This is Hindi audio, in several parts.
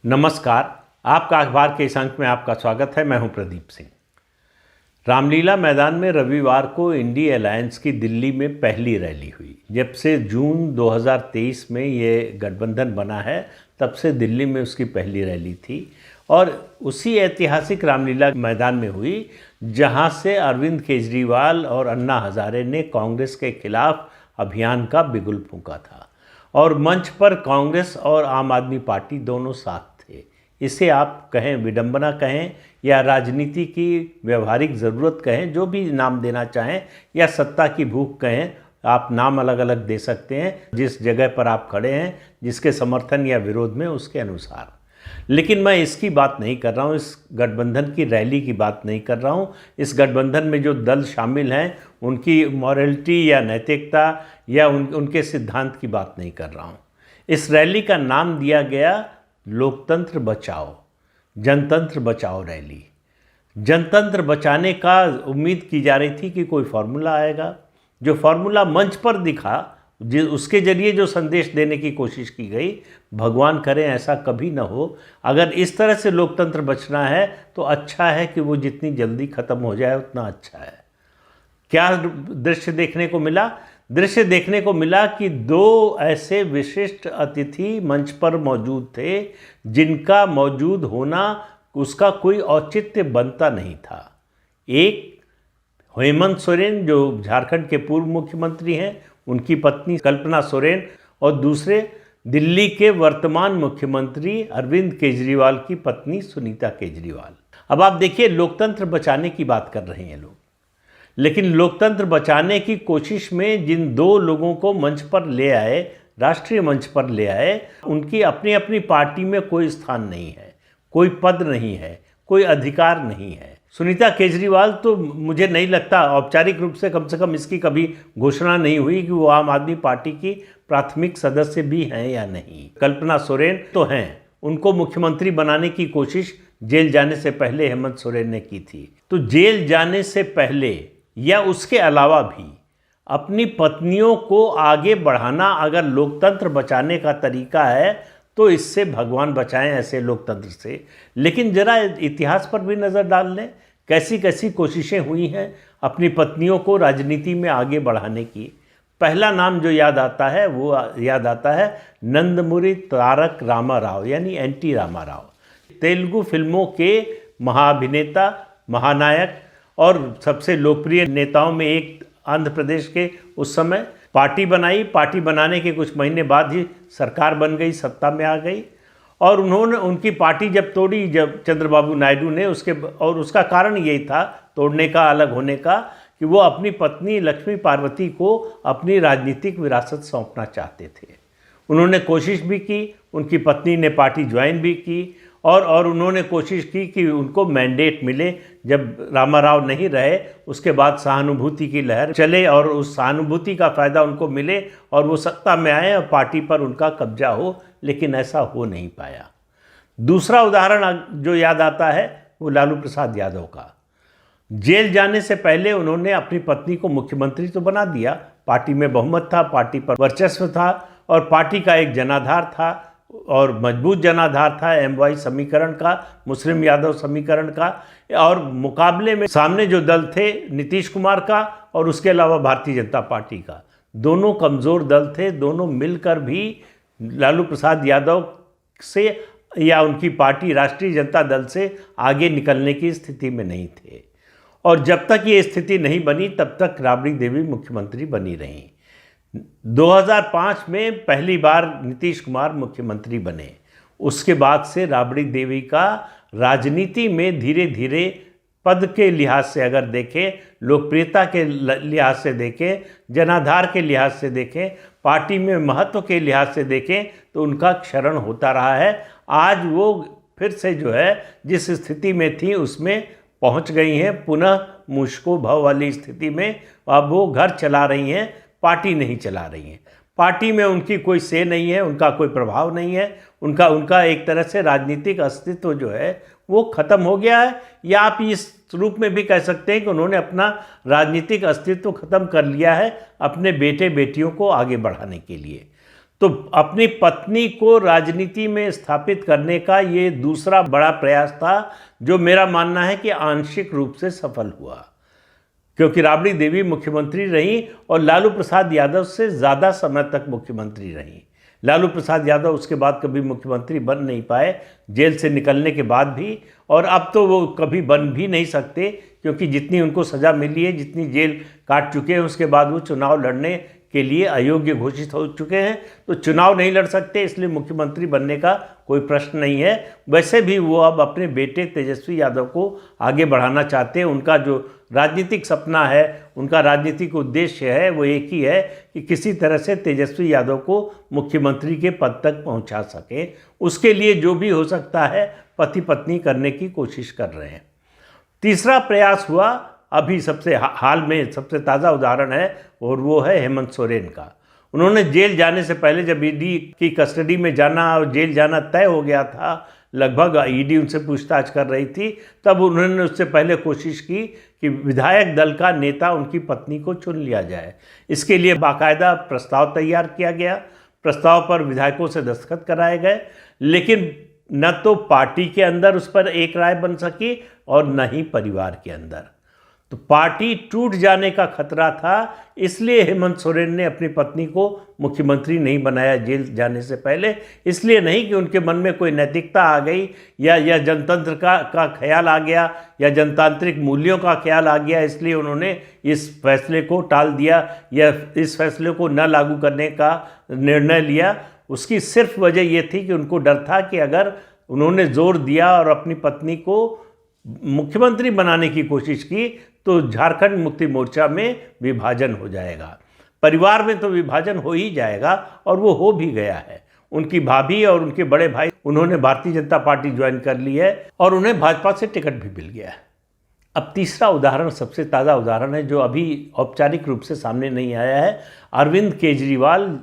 नमस्कार। आपका अखबार के इस अंक में आपका स्वागत है। मैं हूं प्रदीप सिंह। रामलीला मैदान में रविवार को इंडी अलायंस की दिल्ली में पहली रैली हुई। जब से जून 2023 में ये गठबंधन बना है तब से दिल्ली में उसकी पहली रैली थी और उसी ऐतिहासिक रामलीला मैदान में हुई जहां से अरविंद केजरीवाल और अन्ना हजारे ने कांग्रेस के खिलाफ अभियान का बिगुल फूंका था और मंच पर कांग्रेस और आम आदमी पार्टी दोनों साथ थे। इसे आप कहें विडंबना कहें या राजनीति की व्यवहारिक ज़रूरत कहें, जो भी नाम देना चाहें, या सत्ता की भूख कहें, आप नाम अलग अलग दे सकते हैं जिस जगह पर आप खड़े हैं, जिसके समर्थन या विरोध में उसके अनुसार। लेकिन मैं इसकी बात नहीं कर रहा हूँ, इस गठबंधन की रैली की बात नहीं कर रहा हूँ। इस गठबंधन में जो दल शामिल हैं उनकी मॉरलिटी या नैतिकता या उनके सिद्धांत की बात नहीं कर रहा हूँ। इस रैली का नाम दिया गया लोकतंत्र बचाओ, जनतंत्र बचाओ रैली। जनतंत्र बचाने का उम्मीद की जा रही थी कि कोई फार्मूला आएगा। जो फार्मूला मंच पर दिखा, उसके जरिए जो संदेश देने की कोशिश की गई, भगवान करे ऐसा कभी न हो। अगर इस तरह से लोकतंत्र बचना है तो अच्छा है कि वो जितनी जल्दी ख़त्म हो जाए उतना अच्छा है। क्या दृश्य देखने को मिला? दृश्य देखने को मिला कि दो ऐसे विशिष्ट अतिथि मंच पर मौजूद थे जिनका मौजूद होना उसका कोई औचित्य बनता नहीं था। एक हेमंत सोरेन जो झारखंड के पूर्व मुख्यमंत्री हैं, उनकी पत्नी कल्पना सोरेन, और दूसरे दिल्ली के वर्तमान मुख्यमंत्री अरविंद केजरीवाल की पत्नी सुनीता केजरीवाल। अब आप देखिए, लोकतंत्र बचाने की बात कर रहे हैं लोग, लेकिन लोकतंत्र बचाने की कोशिश में जिन दो लोगों को मंच पर ले आए, राष्ट्रीय मंच पर ले आए, उनकी अपनी अपनी पार्टी में कोई स्थान नहीं है, कोई पद नहीं है, कोई अधिकार नहीं है। सुनीता केजरीवाल तो मुझे नहीं लगता, औपचारिक रूप से कम इसकी कभी घोषणा नहीं हुई कि वो आम आदमी पार्टी की प्राथमिक सदस्य भी हैं या नहीं। कल्पना सोरेन तो हैं, उनको मुख्यमंत्री बनाने की कोशिश जेल जाने से पहले हेमंत सोरेन ने की थी। तो जेल जाने से पहले या उसके अलावा भी अपनी पत्नियों को आगे बढ़ाना अगर लोकतंत्र बचाने का तरीका है तो इससे भगवान बचाएं ऐसे लोकतंत्र से। लेकिन जरा इतिहास पर भी नज़र डाल लें, कैसी कैसी कोशिशें हुई हैं अपनी पत्नियों को राजनीति में आगे बढ़ाने की। पहला नाम जो याद आता है वो याद आता है नंदमुरी तारक रामाराव, यानी एनटी रामाराव। तेलुगु फिल्मों के महाअभिनेता, महानायक और सबसे लोकप्रिय नेताओं में एक। आंध्र प्रदेश के उस समय पार्टी बनाई, पार्टी बनाने के कुछ महीने बाद ही सरकार बन गई, सत्ता में आ गई, और उन्होंने उनकी पार्टी जब तोड़ी, जब चंद्रबाबू नायडू ने, और उसका कारण यही था तोड़ने का, अलग होने का, कि वो अपनी पत्नी लक्ष्मी पार्वती को अपनी राजनीतिक विरासत सौंपना चाहते थे। उन्होंने कोशिश भी की, उनकी पत्नी ने पार्टी ज्वाइन भी की, और उन्होंने कोशिश की कि उनको मैंडेट मिले। जब रामाराव नहीं रहे उसके बाद सहानुभूति की लहर चले और उस सहानुभूति का फ़ायदा उनको मिले और वो सत्ता में आए और पार्टी पर उनका कब्जा हो, लेकिन ऐसा हो नहीं पाया। दूसरा उदाहरण जो याद आता है वो लालू प्रसाद यादव का। जेल जाने से पहले उन्होंने अपनी पत्नी को मुख्यमंत्री तो बना दिया, पार्टी में बहुमत था, पार्टी पर वर्चस्व था और पार्टी का एक जनाधार था और मजबूत जनाधार था MY समीकरण का, मुस्लिम यादव समीकरण का, और मुकाबले में सामने जो दल थे नीतीश कुमार का और उसके अलावा भारतीय जनता पार्टी का, दोनों कमज़ोर दल थे। दोनों मिलकर भी लालू प्रसाद यादव से या उनकी पार्टी राष्ट्रीय जनता दल से आगे निकलने की स्थिति में नहीं थे, और जब तक ये स्थिति नहीं बनी तब तक राबड़ी देवी मुख्यमंत्री बनी रहीं। 2005 में पहली बार नीतीश कुमार मुख्यमंत्री बने। उसके बाद से राबड़ी देवी का राजनीति में धीरे धीरे, पद के लिहाज से अगर देखें, लोकप्रियता के लिहाज से देखें, जनाधार के लिहाज से देखें, पार्टी में महत्व के लिहाज से देखें, तो उनका क्षरण होता रहा है। आज वो फिर से जो है जिस स्थिति में थी उसमें पहुंच गई हैं, पुनः मुश्को भाव वाली स्थिति में। अब वो घर चला रही हैं, पार्टी नहीं चला रही हैं। पार्टी में उनकी कोई से नहीं है, उनका कोई प्रभाव नहीं है, उनका एक तरह से राजनीतिक अस्तित्व जो है वो खत्म हो गया है, या आप इस रूप में भी कह सकते हैं कि उन्होंने अपना राजनीतिक अस्तित्व खत्म कर लिया है अपने बेटे बेटियों को आगे बढ़ाने के लिए। तो अपनी पत्नी को राजनीति में स्थापित करने का ये दूसरा बड़ा प्रयास था, जो मेरा मानना है कि आंशिक रूप से सफल हुआ, क्योंकि राबड़ी देवी मुख्यमंत्री रहीं और लालू प्रसाद यादव से ज़्यादा समय तक मुख्यमंत्री रहीं। लालू प्रसाद यादव उसके बाद कभी मुख्यमंत्री बन नहीं पाए, जेल से निकलने के बाद भी, और अब तो वो कभी बन भी नहीं सकते, क्योंकि जितनी उनको सज़ा मिली है, जितनी जेल काट चुके हैं, उसके बाद वो चुनाव लड़ने के लिए अयोग्य घोषित हो चुके हैं, तो चुनाव नहीं लड़ सकते, इसलिए मुख्यमंत्री बनने का कोई प्रश्न नहीं है। वैसे भी वो अब अपने बेटे तेजस्वी यादव को आगे बढ़ाना चाहते हैं। उनका जो राजनीतिक सपना है, उनका राजनीतिक उद्देश्य है, वो एक ही है कि किसी तरह से तेजस्वी यादव को मुख्यमंत्री के पद तक पहुंचा सके। उसके लिए जो भी हो सकता है पति पत्नी करने की कोशिश कर रहे हैं। तीसरा प्रयास हुआ, अभी सबसे हाल में सबसे ताज़ा उदाहरण है, और वो है हेमंत सोरेन का। उन्होंने जेल जाने से पहले, जब ईडी की कस्टडी में जाना और जेल जाना तय हो गया था, लगभग ईडी उनसे पूछताछ कर रही थी, तब उन्होंने उससे पहले कोशिश की कि विधायक दल का नेता उनकी पत्नी को चुन लिया जाए। इसके लिए बाकायदा प्रस्ताव तैयार किया गया, प्रस्ताव पर विधायकों से दस्तखत कराए गए, लेकिन न तो पार्टी के अंदर उस पर एक राय बन सकी और न ही परिवार के अंदर। तो पार्टी टूट जाने का खतरा था, इसलिए हेमंत सोरेन ने अपनी पत्नी को मुख्यमंत्री नहीं बनाया जेल जाने से पहले। इसलिए नहीं कि उनके मन में कोई नैतिकता आ गई, या जनतंत्र का ख्याल आ गया, या जनतांत्रिक मूल्यों का ख्याल आ गया, इसलिए उन्होंने इस फैसले को टाल दिया या इस फैसले को न लागू करने का निर्णय लिया। उसकी सिर्फ वजह ये थी कि उनको डर था कि अगर उन्होंने जोर दिया और अपनी पत्नी को मुख्यमंत्री बनाने की कोशिश की, तो झारखंड मुक्ति मोर्चा में विभाजन हो जाएगा, परिवार में तो विभाजन हो ही जाएगा, और वो हो भी गया है। उनकी भाभी और उनके बड़े भाई, उन्होंने भारतीय जनता पार्टी ज्वाइन कर ली है और उन्हें भाजपा से टिकट भी मिल गया है। अब तीसरा उदाहरण, सबसे ताज़ा उदाहरण है, जो अभी औपचारिक रूप से सामने नहीं आया है। अरविंद केजरीवाल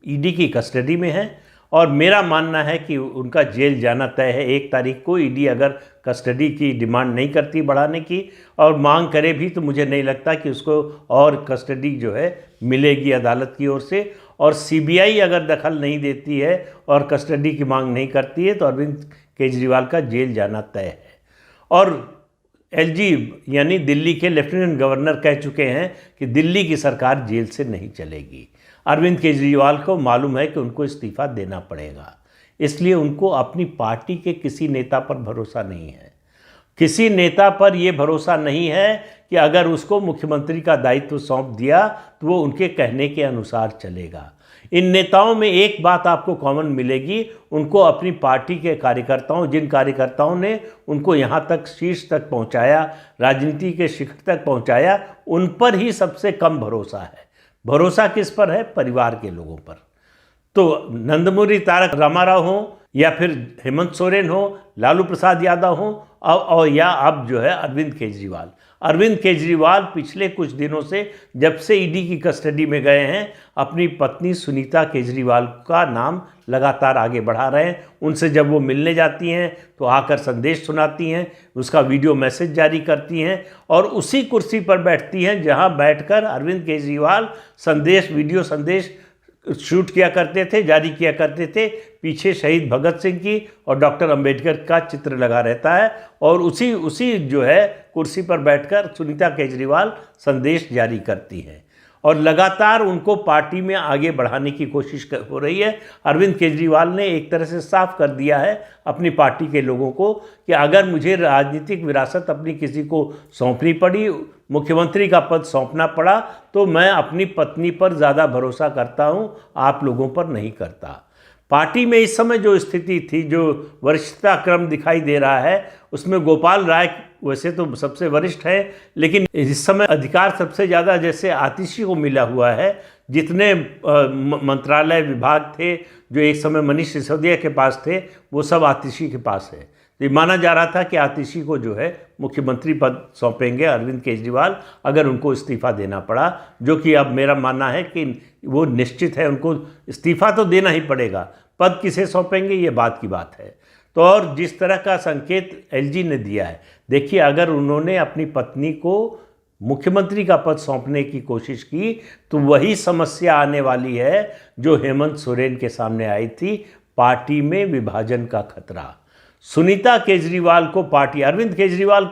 ईडी की कस्टडी में है, और मेरा मानना है कि उनका जेल जाना तय है 1 तारीख को। ईडी अगर कस्टडी की डिमांड नहीं करती बढ़ाने की, और मांग करे भी, तो मुझे नहीं लगता कि उसको और कस्टडी जो है मिलेगी अदालत की ओर से। और सीबीआई अगर दखल नहीं देती है और कस्टडी की मांग नहीं करती है, तो अरविंद केजरीवाल का जेल जाना तय है। और एलजी यानी दिल्ली के लेफ्टिनेंट गवर्नर कह चुके हैं कि दिल्ली की सरकार जेल से नहीं चलेगी। अरविंद केजरीवाल को मालूम है कि उनको इस्तीफा देना पड़ेगा, इसलिए उनको अपनी पार्टी के किसी नेता पर भरोसा नहीं है। किसी नेता पर यह भरोसा नहीं है कि अगर उसको मुख्यमंत्री का दायित्व सौंप दिया तो वो उनके कहने के अनुसार चलेगा। इन नेताओं में एक बात आपको कॉमन मिलेगी, उनको अपनी पार्टी के कार्यकर्ताओं, जिन कार्यकर्ताओं ने उनको यहाँ तक शीर्ष तक पहुँचाया, राजनीति के शिखर तक पहुँचाया, उन पर ही सबसे कम भरोसा है। भरोसा किस पर है? परिवार के लोगों पर। तो नंदमुरी तारक रामाराव हो, या फिर हेमंत सोरेन हो, लालू प्रसाद यादव हो, और या अब जो है अरविंद केजरीवाल। अरविंद केजरीवाल पिछले कुछ दिनों से, जब से ईडी की कस्टडी में गए हैं, अपनी पत्नी सुनीता केजरीवाल का नाम लगातार आगे बढ़ा रहे हैं। उनसे जब वो मिलने जाती हैं तो आकर संदेश सुनाती हैं, उसका वीडियो मैसेज जारी करती हैं, और उसी कुर्सी पर बैठती हैं जहां बैठकर अरविंद केजरीवाल वीडियो संदेश शूट किया करते थे, जारी किया करते थे। पीछे शहीद भगत सिंह की और डॉक्टर अंबेडकर का चित्र लगा रहता है, और उसी जो है कुर्सी पर बैठकर सुनीता केजरीवाल संदेश जारी करती हैं, और लगातार उनको पार्टी में आगे बढ़ाने की कोशिश हो रही है। अरविंद केजरीवाल ने एक तरह से साफ कर दिया है अपनी पार्टी के लोगों को कि अगर मुझे राजनीतिक विरासत अपनी किसी को सौंपनी पड़ी, मुख्यमंत्री का पद सौंपना पड़ा, तो मैं अपनी पत्नी पर ज़्यादा भरोसा करता हूं, आप लोगों पर नहीं करता। पार्टी में इस समय जो स्थिति थी, जो वरिष्ठता क्रम दिखाई दे रहा है, उसमें गोपाल राय वैसे तो सबसे वरिष्ठ है, लेकिन इस समय अधिकार सबसे ज़्यादा जैसे आतिशी को मिला हुआ है। जितने मंत्रालय विभाग थे जो एक समय मनीष सिसोदिया के पास थे, वो सब आतिशी के पास है। तो ये माना जा रहा था कि आतिशी को जो है मुख्यमंत्री पद सौंपेंगे अरविंद केजरीवाल, अगर उनको इस्तीफा देना पड़ा, जो कि अब मेरा मानना है कि वो निश्चित है, उनको इस्तीफा तो देना ही पड़ेगा। पद किसे सौंपेंगे ये बात की बात है। तो और जिस तरह का संकेत एलजी ने दिया है, देखिए, अगर उन्होंने अपनी पत्नी को मुख्यमंत्री का पद सौंपने की कोशिश की तो वही समस्या आने वाली है जो हेमंत सोरेन के सामने आई थी, पार्टी में विभाजन का खतरा। सुनीता केजरीवाल को पार्टी अरविंद केजरीवाल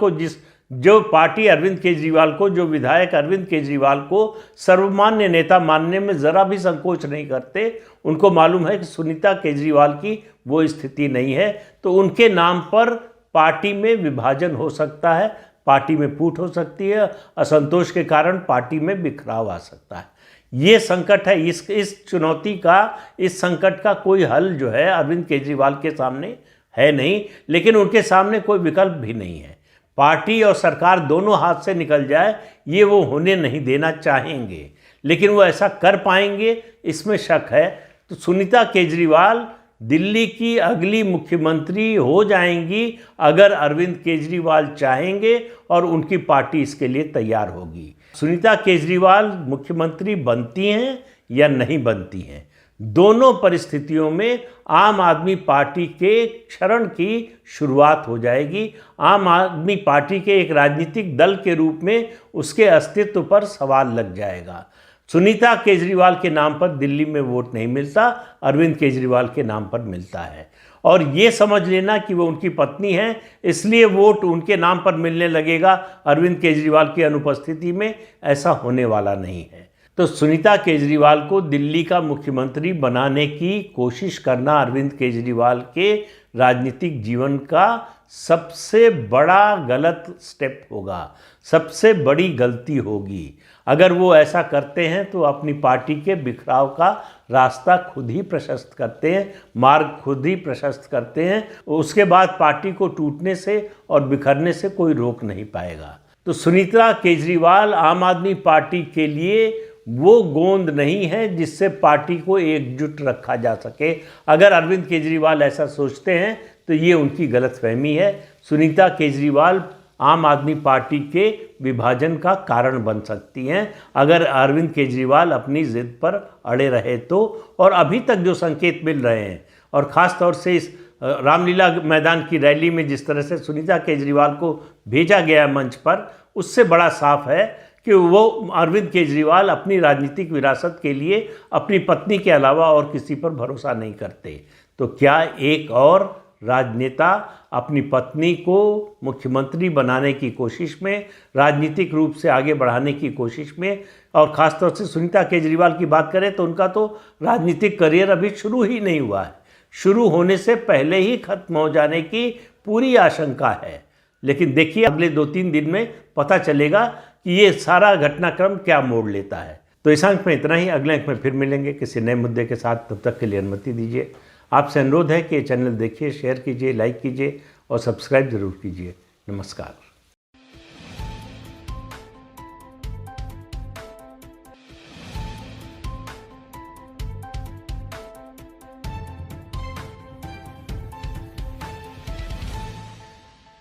को जो विधायक अरविंद केजरीवाल को सर्वमान्य नेता मानने में ज़रा भी संकोच नहीं करते, उनको मालूम है कि सुनीता केजरीवाल की वो स्थिति नहीं है, तो उनके नाम पर पार्टी में विभाजन हो सकता है, पार्टी में फूट हो सकती है, असंतोष के कारण पार्टी में बिखराव आ सकता है। ये संकट है। इस चुनौती का, इस संकट का कोई हल जो है अरविंद केजरीवाल के सामने है नहीं, लेकिन उनके सामने कोई विकल्प भी नहीं है। पार्टी और सरकार दोनों हाथ से निकल जाए ये वो होने नहीं देना चाहेंगे, लेकिन वो ऐसा कर पाएंगे इसमें शक है। तो सुनीता केजरीवाल दिल्ली की अगली मुख्यमंत्री हो जाएंगी अगर अरविंद केजरीवाल चाहेंगे और उनकी पार्टी इसके लिए तैयार होगी। सुनीता केजरीवाल मुख्यमंत्री बनती हैं या नहीं बनती हैं, दोनों परिस्थितियों में आम आदमी पार्टी के क्षरण की शुरुआत हो जाएगी। आम आदमी पार्टी के एक राजनीतिक दल के रूप में उसके अस्तित्व पर सवाल लग जाएगा। सुनीता केजरीवाल के नाम पर दिल्ली में वोट नहीं मिलता, अरविंद केजरीवाल के नाम पर मिलता है। और ये समझ लेना कि वो उनकी पत्नी है इसलिए वोट उनके नाम पर मिलने लगेगा अरविंद केजरीवाल की अनुपस्थिति में, ऐसा होने वाला नहीं है। तो सुनीता केजरीवाल को दिल्ली का मुख्यमंत्री बनाने की कोशिश करना अरविंद केजरीवाल के राजनीतिक जीवन का सबसे बड़ा गलत स्टेप होगा, सबसे बड़ी गलती होगी। अगर वो ऐसा करते हैं तो अपनी पार्टी के बिखराव का रास्ता खुद ही प्रशस्त करते हैं, मार्ग खुद ही प्रशस्त करते हैं। उसके बाद पार्टी को टूटने से और बिखरने से कोई रोक नहीं पाएगा। तो सुनीता केजरीवाल आम आदमी पार्टी के लिए वो गोंद नहीं है जिससे पार्टी को एकजुट रखा जा सके। अगर अरविंद केजरीवाल ऐसा सोचते हैं तो ये उनकी गलतफहमी है। सुनीता केजरीवाल आम आदमी पार्टी के विभाजन का कारण बन सकती हैं अगर अरविंद केजरीवाल अपनी जिद पर अड़े रहे तो। और अभी तक जो संकेत मिल रहे हैं, और ख़ास तौर से इस रामलीला मैदान की रैली में जिस तरह से सुनीता केजरीवाल को भेजा गया मंच पर, उससे बड़ा साफ है कि वो अरविंद केजरीवाल अपनी राजनीतिक विरासत के लिए अपनी पत्नी के अलावा और किसी पर भरोसा नहीं करते। तो क्या एक और राजनेता अपनी पत्नी को मुख्यमंत्री बनाने की कोशिश में, राजनीतिक रूप से आगे बढ़ाने की कोशिश में, और ख़ासतौर से सुनीता केजरीवाल की बात करें तो उनका तो राजनीतिक करियर अभी शुरू ही नहीं हुआ है, शुरू होने से पहले ही खत्म हो जाने की पूरी आशंका है। लेकिन देखिए अगले 2-3 दिन में पता चलेगा कि ये सारा घटनाक्रम क्या मोड़ लेता है। तो इस अंक में इतना ही, अगले अंक में फिर मिलेंगे किसी नए मुद्दे के साथ। तब तक के लिए अनुमति दीजिए। आपसे अनुरोध है कि ये चैनल देखिए, शेयर कीजिए, लाइक कीजिए और सब्सक्राइब जरूर कीजिए। नमस्कार।